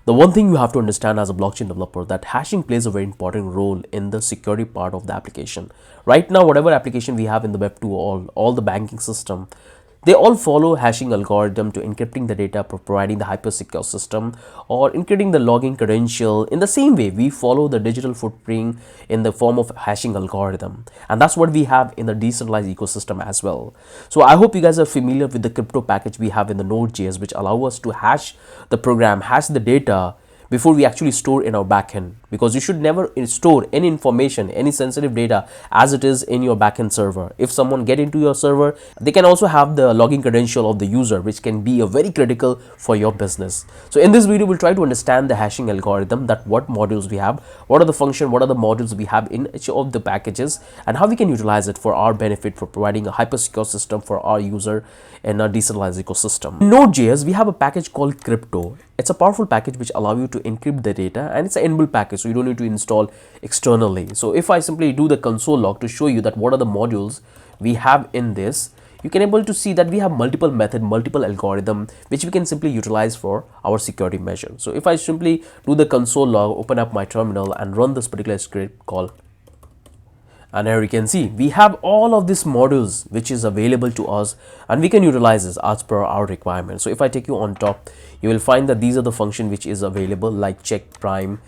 The one thing you have to understand as a blockchain developer, that hashing plays a very important role in the security part of the application. Right now, whatever application we have in the Web2, all the banking system, they all follow hashing algorithm to encrypting the data, providing the hyper secure system, or encrypting the login credential. In the same way, we follow the digital footprint in the form of hashing algorithm, and that's what we have in the decentralized ecosystem as well. So I hope you guys are familiar with the crypto package we have in the Node.js, which allow us to hash the program, hash the data before we actually store in our backend, because you should never store any information, any sensitive data as it is in your backend server. If someone get into your server, they can also have the login credential of the user, which can be a very critical for your business. So in this video, we'll try to understand the hashing algorithm, that what modules we have, what are the function, what are the modules we have in each of the packages, and how we can utilize it for our benefit, for providing a hyper secure system for our user in a decentralized ecosystem. In Node.js, we have a package called Crypto. It's a powerful package which allow you to encrypt the data, and it's an inbuilt package, so you don't need to install externally. So if I simply do the console log to show you that what are the modules we have in this, you can able to see that we have multiple method, multiple algorithm which we can simply utilize for our security measure. So if I simply do the console log, open up my terminal and run this particular script call, and here you can see we have all of these modules which is available to us, and we can utilize this as per our requirement. So if I take you on top, you will find that these are the function which is available, like check prime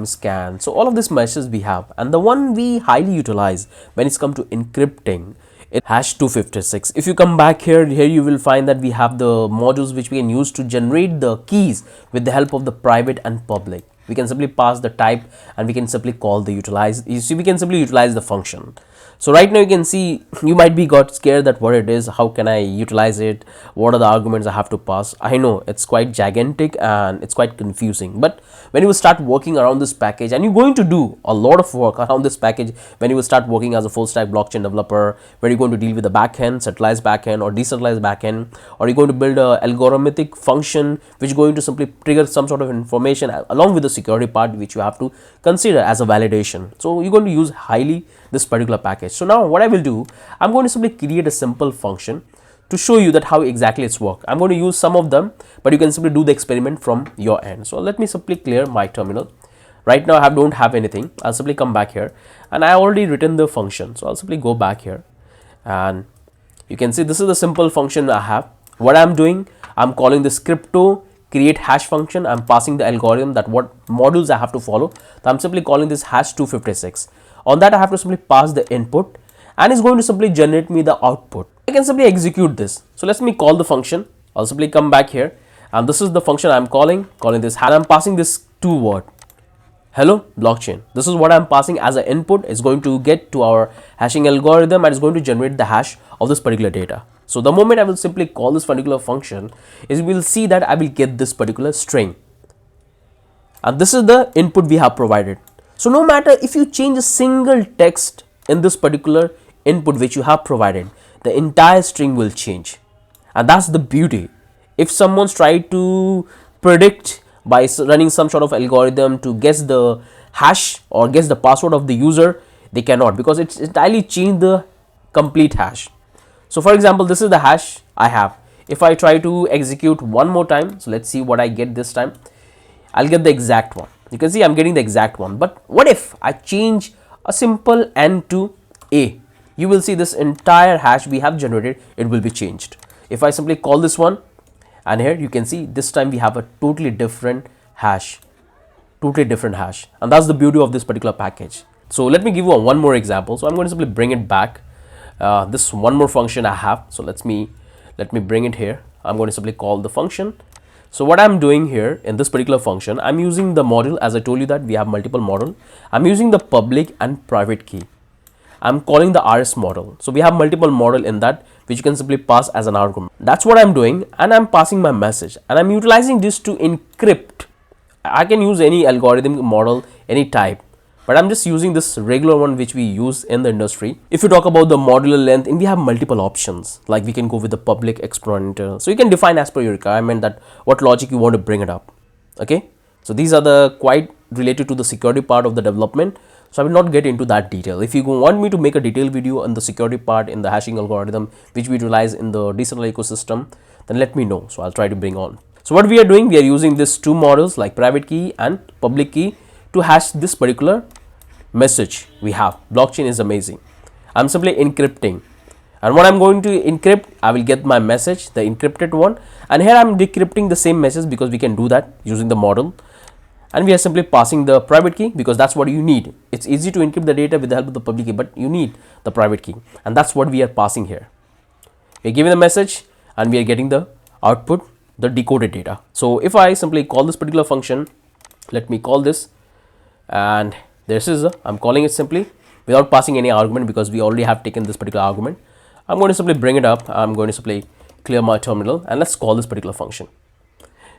scan. So all of these meshes we have, and the one we highly utilize when it's come to encrypting, it SHA-256. If you come back here you will find that we have the modules which we can use to generate the keys with the help of the private and public. We can simply pass the type, and we can simply call the utilize. You see, we can simply utilize the function. So right now you can see, you might be got scared that what it is, how can I utilize it, what are the arguments I have to pass. I know it's quite gigantic and it's quite confusing, but when you will start working around this package, and you're going to do a lot of work around this package when you will start working as a full stack blockchain developer, where you're going to deal with the backend, centralized backend or decentralized backend, or you're going to build a algorithmic function which is going to simply trigger some sort of information along with the security part which you have to consider as a validation. So you're going to use highly this particular package. So now what I will do, I'm going to simply create a simple function to show you that how exactly it's work. I'm going to use some of them, but you can simply do the experiment from your end. So let me simply clear my terminal. Right now I don't have anything. I'll simply come back here, and I already written the function. So I'll simply go back here, and you can see this is the simple function I have. What I'm doing, I'm calling this crypto create hash function. I'm passing the algorithm that what modules I have to follow. So I'm simply calling this hash256. On that I have to simply pass the input, and it's going to simply generate me the output. I can simply execute this. So let me call the function. I'll simply come back here, and this is the function I'm calling this, and I'm passing this two word, hello blockchain. This is what I'm passing as an input. It's going to get to our hashing algorithm, and it's going to generate the hash of this particular data. So the moment I will simply call this particular function, is we will see that I will get this particular string, and this is the input we have provided. So no matter if you change a single text in this particular input which you have provided, the entire string will change. And that's the beauty. If someone's tried to predict by running some sort of algorithm to guess the hash or guess the password of the user, they cannot, because it's entirely changed the complete hash. So for example, this is the hash I have. If I try to execute one more time, so let's see what I get this time. I'll get the exact one. You can see I'm getting the exact one. But what if I change a simple n to a? You will see this entire hash we have generated, it will be changed. If I simply call this one, and here you can see this time we have a totally different hash, and that's the beauty of this particular package. So let me give you one more example. So I'm going to simply bring it back. This one more function I have. So let me bring it here. I'm going to simply call the function. So what I'm doing here in this particular function, I'm using the module. As I told you that we have multiple model. I'm using the public and private key. I'm calling the RS model. So we have multiple model in that which you can simply pass as an argument. That's what I'm doing, and I'm passing my message, and I'm utilizing this to encrypt. I can use any algorithm model, any type, but I'm just using this regular one which we use in the industry. If you talk about the modular length, and we have multiple options, like we can go with the public exponential. So you can define as per your requirement that what logic you want to bring it up. Okay, so these are the quite related to the security part of the development. So I will not get into that detail. If you want me to make a detailed video on the security part in the hashing algorithm which we utilize in the decentralized ecosystem, then let me know. So I'll try to bring on. So what we are doing, we are using these two models like private key and public key to hash this particular message we have. Blockchain is amazing. I'm simply encrypting, and what I'm going to encrypt, I will get my message, the encrypted one, and here I'm decrypting the same message because we can do that using the model, and we are simply passing the private key because that's what you need. It's easy to encrypt the data with the help of the public key, but you need the private key, and that's what we are passing here. We're giving the message and we are getting the output, the decoded data. So if I simply call this particular function, let me call this, and this is I'm calling it simply without passing any argument because we already have taken this particular argument. I'm going to simply bring it up. I'm going to simply clear my terminal, and let's call this particular function.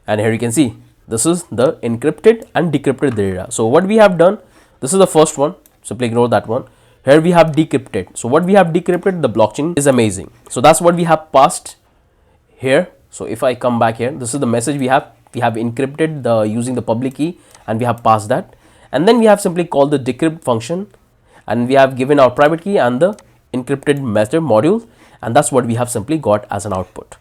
And here you can see this is the encrypted and decrypted data. So what we have done, this is the first one, simply ignore that one. Here we have decrypted. So what we have decrypted, the blockchain is amazing. So that's what we have passed here. So if I come back here, this is the message we have encrypted the using the public key, and we have passed that, and then we have simply called the decrypt function, and we have given our private key and the encrypted method module, and that's what we have simply got as an output.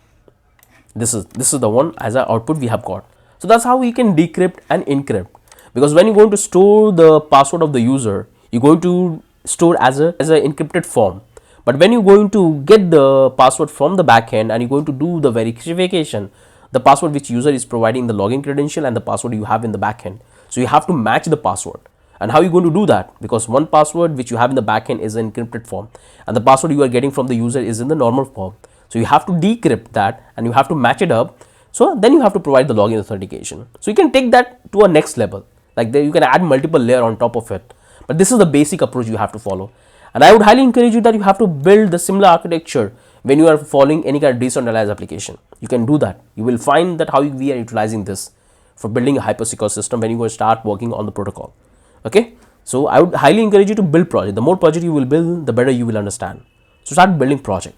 This is the one as an output we have got. So that's how we can decrypt and encrypt, because when you're going to store the password of the user, you're going to store as a encrypted form. But when you're going to get the password from the backend and you're going to do the verification, the password which user is providing, the login credential and the password you have in the backend. So you have to match the password. And how are you going to do that? Because one password which you have in the backend is an encrypted form, and the password you are getting from the user is in the normal form. So you have to decrypt that and you have to match it up. So then you have to provide the login authentication. So you can take that to a next level. Like there you can add multiple layer on top of it. But this is the basic approach you have to follow. And I would highly encourage you that you have to build the similar architecture when you are following any kind of decentralized application. You can do that. You will find that how we are utilizing this for building a hyper secure system when you go start working on the protocol. Okay, so I would highly encourage you to build project. The more project you will build, the better you will understand. So start building project.